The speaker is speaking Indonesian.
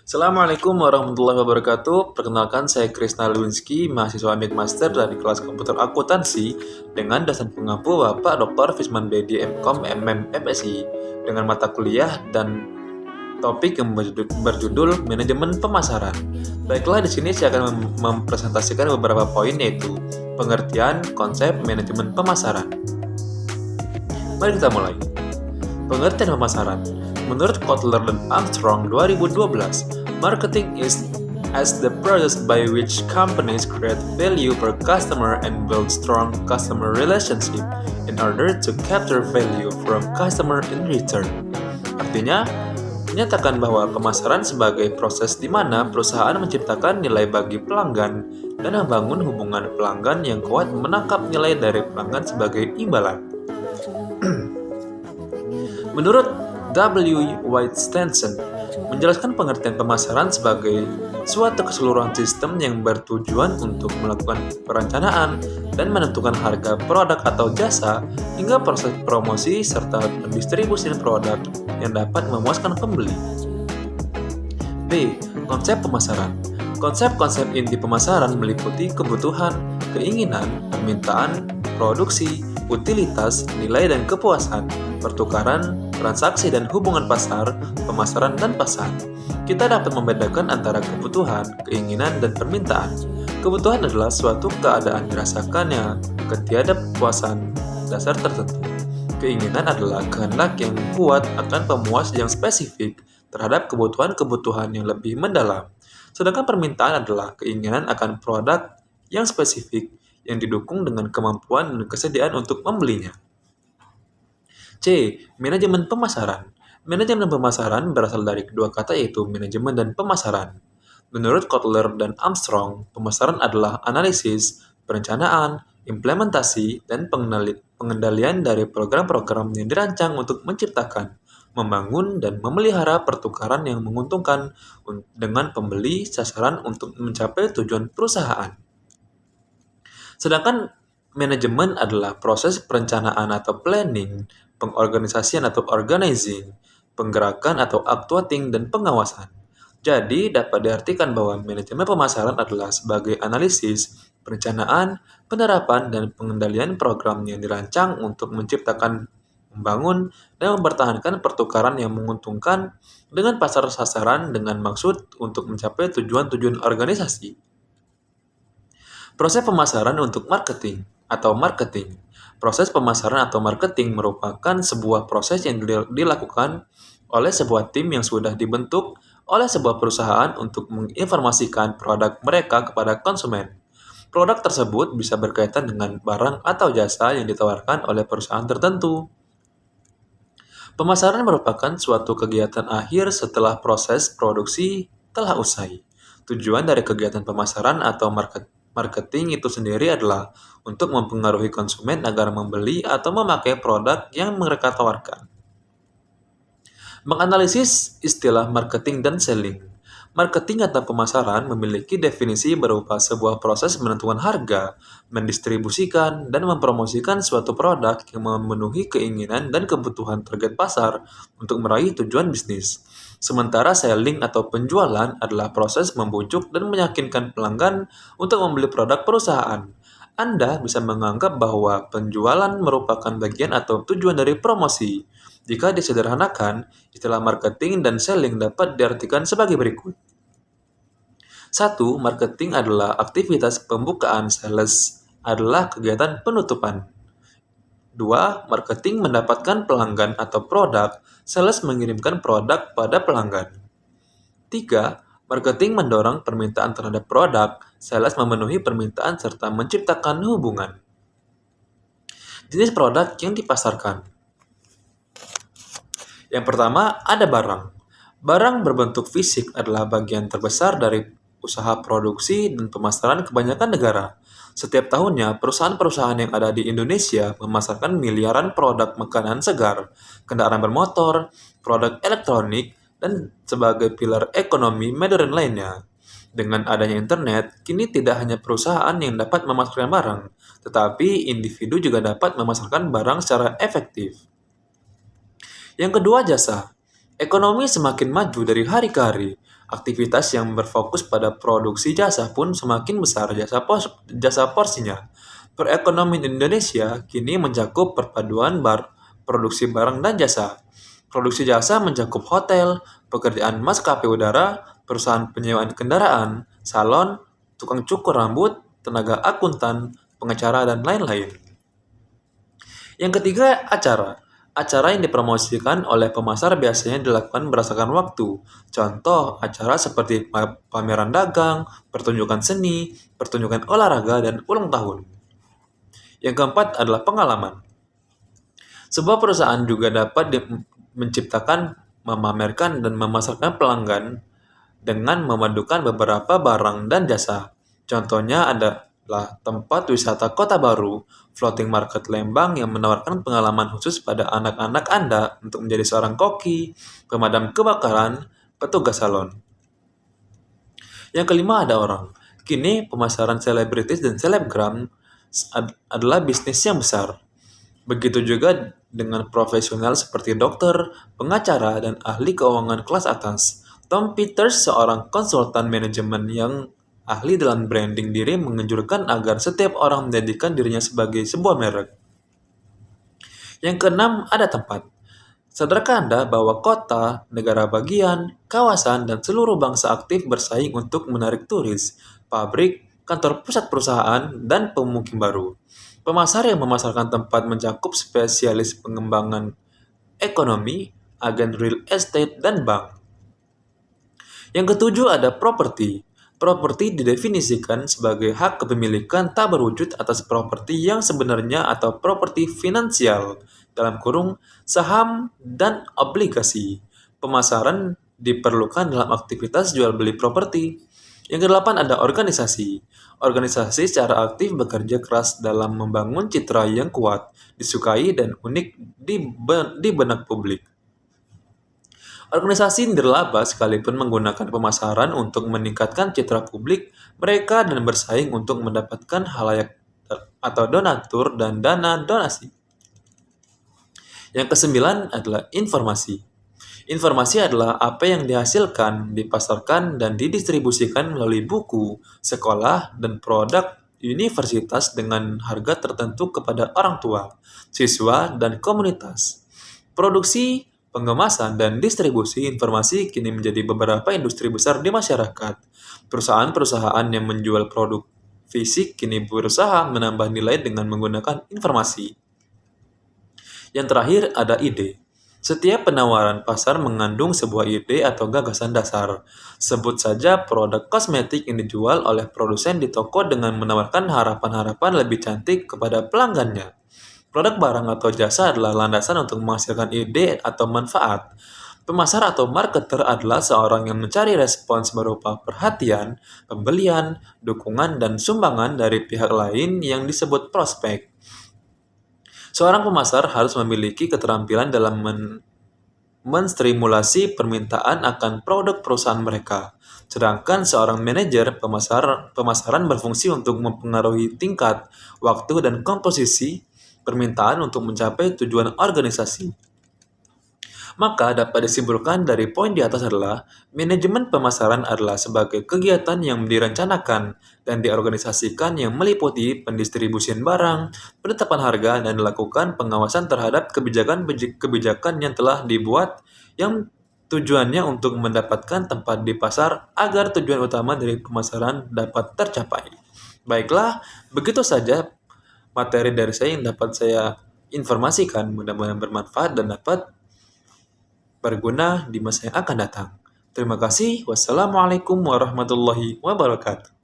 Assalamualaikum warahmatullahi wabarakatuh. Perkenalkan, saya Krisna Lewinsky, mahasiswa Master dari kelas komputer akuntansi dengan dosen pengampu Bapak Dr. Fisman Bedi MKom MM MSI dengan mata kuliah dan topik yang berjudul manajemen pemasaran. Baiklah, di sini saya akan mempresentasikan beberapa poin, yaitu pengertian konsep manajemen pemasaran. Mari kita mulai. Pengertian pemasaran. Menurut Kotler dan Armstrong 2012, marketing is as the process by which companies create value for customer and build strong customer relationship in order to capture value from customer in return. Artinya, menyatakan bahwa pemasaran sebagai proses di mana perusahaan menciptakan nilai bagi pelanggan dan membangun hubungan pelanggan yang kuat menangkap nilai dari pelanggan sebagai imbalan. Menurut W. White Stenson, menjelaskan pengertian pemasaran sebagai suatu keseluruhan sistem yang bertujuan untuk melakukan perencanaan dan menentukan harga produk atau jasa hingga proses promosi serta pendistribusian produk yang dapat memuaskan pembeli. B. Konsep pemasaran. Konsep-konsep inti pemasaran meliputi kebutuhan, keinginan, permintaan, produksi, utilitas, nilai dan kepuasan, pertukaran, transaksi dan hubungan pasar, pemasaran dan pasar. Kita dapat membedakan antara kebutuhan, keinginan, dan permintaan. Kebutuhan adalah suatu keadaan dirasakannya ketiada kepuasan dasar tertentu. Keinginan adalah kehendak yang kuat akan pemuas yang spesifik terhadap kebutuhan-kebutuhan yang lebih mendalam. Sedangkan permintaan adalah keinginan akan produk yang spesifik yang didukung dengan kemampuan dan kesediaan untuk membelinya. C. Manajemen pemasaran. Manajemen pemasaran berasal dari kedua kata, yaitu manajemen dan pemasaran. Menurut Kotler dan Armstrong, pemasaran adalah analisis, perencanaan, implementasi, dan pengendalian dari program-program yang dirancang untuk menciptakan, membangun, dan memelihara pertukaran yang menguntungkan dengan pembeli sasaran untuk mencapai tujuan perusahaan. Sedangkan manajemen adalah proses perencanaan atau planning, pengorganisasian atau organizing, penggerakan atau actuating, dan pengawasan. Jadi, dapat diartikan bahwa manajemen pemasaran adalah sebagai analisis, perencanaan, penerapan, dan pengendalian program yang dirancang untuk menciptakan, membangun, dan mempertahankan pertukaran yang menguntungkan dengan pasar sasaran dengan maksud untuk mencapai tujuan-tujuan organisasi. Proses pemasaran untuk marketing atau marketing. Proses pemasaran atau marketing merupakan sebuah proses yang dilakukan oleh sebuah tim yang sudah dibentuk oleh sebuah perusahaan untuk menginformasikan produk mereka kepada konsumen. Produk tersebut bisa berkaitan dengan barang atau jasa yang ditawarkan oleh perusahaan tertentu. Pemasaran merupakan suatu kegiatan akhir setelah proses produksi telah usai. Tujuan dari kegiatan pemasaran atau marketing itu sendiri adalah untuk mempengaruhi konsumen agar membeli atau memakai produk yang mereka tawarkan. Menganalisis istilah marketing dan selling. Marketing atau pemasaran memiliki definisi berupa sebuah proses menentukan harga, mendistribusikan, dan mempromosikan suatu produk yang memenuhi keinginan dan kebutuhan target pasar untuk meraih tujuan bisnis. Sementara selling atau penjualan adalah proses membujuk dan meyakinkan pelanggan untuk membeli produk perusahaan. Anda bisa menganggap bahwa penjualan merupakan bagian atau tujuan dari promosi. Jika disederhanakan, istilah marketing dan selling dapat diartikan sebagai berikut. 1. Marketing adalah aktivitas pembukaan, sales adalah kegiatan penutupan. 2. Marketing mendapatkan pelanggan atau produk, sales mengirimkan produk pada pelanggan. 3. Marketing mendorong permintaan terhadap produk, sales memenuhi permintaan serta menciptakan hubungan. Jenis produk yang dipasarkan. Yang pertama, ada barang. Barang berbentuk fisik adalah bagian terbesar dari usaha produksi dan pemasaran kebanyakan negara. Setiap tahunnya, perusahaan-perusahaan yang ada di Indonesia memasarkan miliaran produk makanan segar, kendaraan bermotor, produk elektronik, dan sebagai pilar ekonomi modern lainnya. Dengan adanya internet, kini tidak hanya perusahaan yang dapat memasarkan barang, tetapi individu juga dapat memasarkan barang secara efektif. Yang kedua, jasa. Ekonomi semakin maju dari hari ke hari. Aktivitas yang berfokus pada produksi jasa pun semakin besar jasa porsinya. Perekonomian Indonesia kini mencakup perpaduan produksi barang dan jasa. Produksi jasa mencakup hotel, pekerjaan maskapai udara, perusahaan penyewaan kendaraan, salon, tukang cukur rambut, tenaga akuntan, pengacara, dan lain-lain. Yang ketiga, acara. Acara yang dipromosikan oleh pemasar biasanya dilakukan berdasarkan waktu. Contoh, acara seperti pameran dagang, pertunjukan seni, pertunjukan olahraga, dan ulang tahun. Yang keempat adalah pengalaman. Sebuah perusahaan juga dapat menciptakan, memamerkan, dan memasarkan pelanggan dengan memadukan beberapa barang dan jasa. Contohnya adalah tempat wisata Kota Baru, floating market Lembang yang menawarkan pengalaman khusus pada anak-anak Anda untuk menjadi seorang koki, pemadam kebakaran, petugas salon. Yang kelima ada orang. Kini pemasaran selebritis dan selebgram adalah bisnis yang besar. Begitu juga dengan profesional seperti dokter, pengacara, dan ahli keuangan kelas atas. Tom Peters, seorang konsultan manajemen yang ahli dalam branding diri, menganjurkan agar setiap orang menjadikan dirinya sebagai sebuah merek. Yang keenam, ada tempat. Sadarkah Anda bahwa kota, negara bagian, kawasan, dan seluruh bangsa aktif bersaing untuk menarik turis, pabrik, kantor pusat perusahaan, dan pemukim baru? Pemasar yang memasarkan tempat mencakup spesialis pengembangan ekonomi, agen real estate, dan bank. Yang ketujuh ada properti. Properti didefinisikan sebagai hak kepemilikan tak berwujud atas properti yang sebenarnya atau properti finansial, dalam kurung saham dan obligasi. Pemasaran diperlukan dalam aktivitas jual beli properti. Yang kedelapan ada organisasi. Organisasi secara aktif bekerja keras dalam membangun citra yang kuat, disukai, dan unik di benak publik. Organisasi nirlaba sekalipun menggunakan pemasaran untuk meningkatkan citra publik mereka dan bersaing untuk mendapatkan halayak atau donatur dan dana donasi. Yang kesembilan adalah informasi. Informasi adalah apa yang dihasilkan, dipasarkan, dan didistribusikan melalui buku, sekolah, dan produk universitas dengan harga tertentu kepada orang tua, siswa, dan komunitas. Produksi, pengemasan, dan distribusi informasi kini menjadi beberapa industri besar di masyarakat. Perusahaan-perusahaan yang menjual produk fisik kini berusaha menambah nilai dengan menggunakan informasi. Yang terakhir ada ide. Setiap penawaran pasar mengandung sebuah ide atau gagasan dasar. Sebut saja produk kosmetik yang dijual oleh produsen di toko dengan menawarkan harapan-harapan lebih cantik kepada pelanggannya. Produk barang atau jasa adalah landasan untuk menghasilkan ide atau manfaat. Pemasar atau marketer adalah seorang yang mencari respons berupa perhatian, pembelian, dukungan, dan sumbangan dari pihak lain yang disebut prospek. Seorang pemasar harus memiliki keterampilan dalam menstrimulasi permintaan akan produk perusahaan mereka. Sedangkan seorang manajer pemasaran berfungsi untuk mempengaruhi tingkat, waktu, dan komposisi permintaan untuk mencapai tujuan organisasi. Maka dapat disimpulkan dari poin di atas adalah manajemen pemasaran adalah sebagai kegiatan yang direncanakan dan diorganisasikan yang meliputi pendistribusian barang, penetapan harga, dan dilakukan pengawasan terhadap kebijakan yang telah dibuat yang tujuannya untuk mendapatkan tempat di pasar agar tujuan utama dari pemasaran dapat tercapai. Baiklah, begitu saja materi dari saya yang dapat saya informasikan. Mudah-mudahan bermanfaat dan dapat berguna di masa yang akan datang. Terima kasih. Wassalamualaikum warahmatullahi wabarakatuh.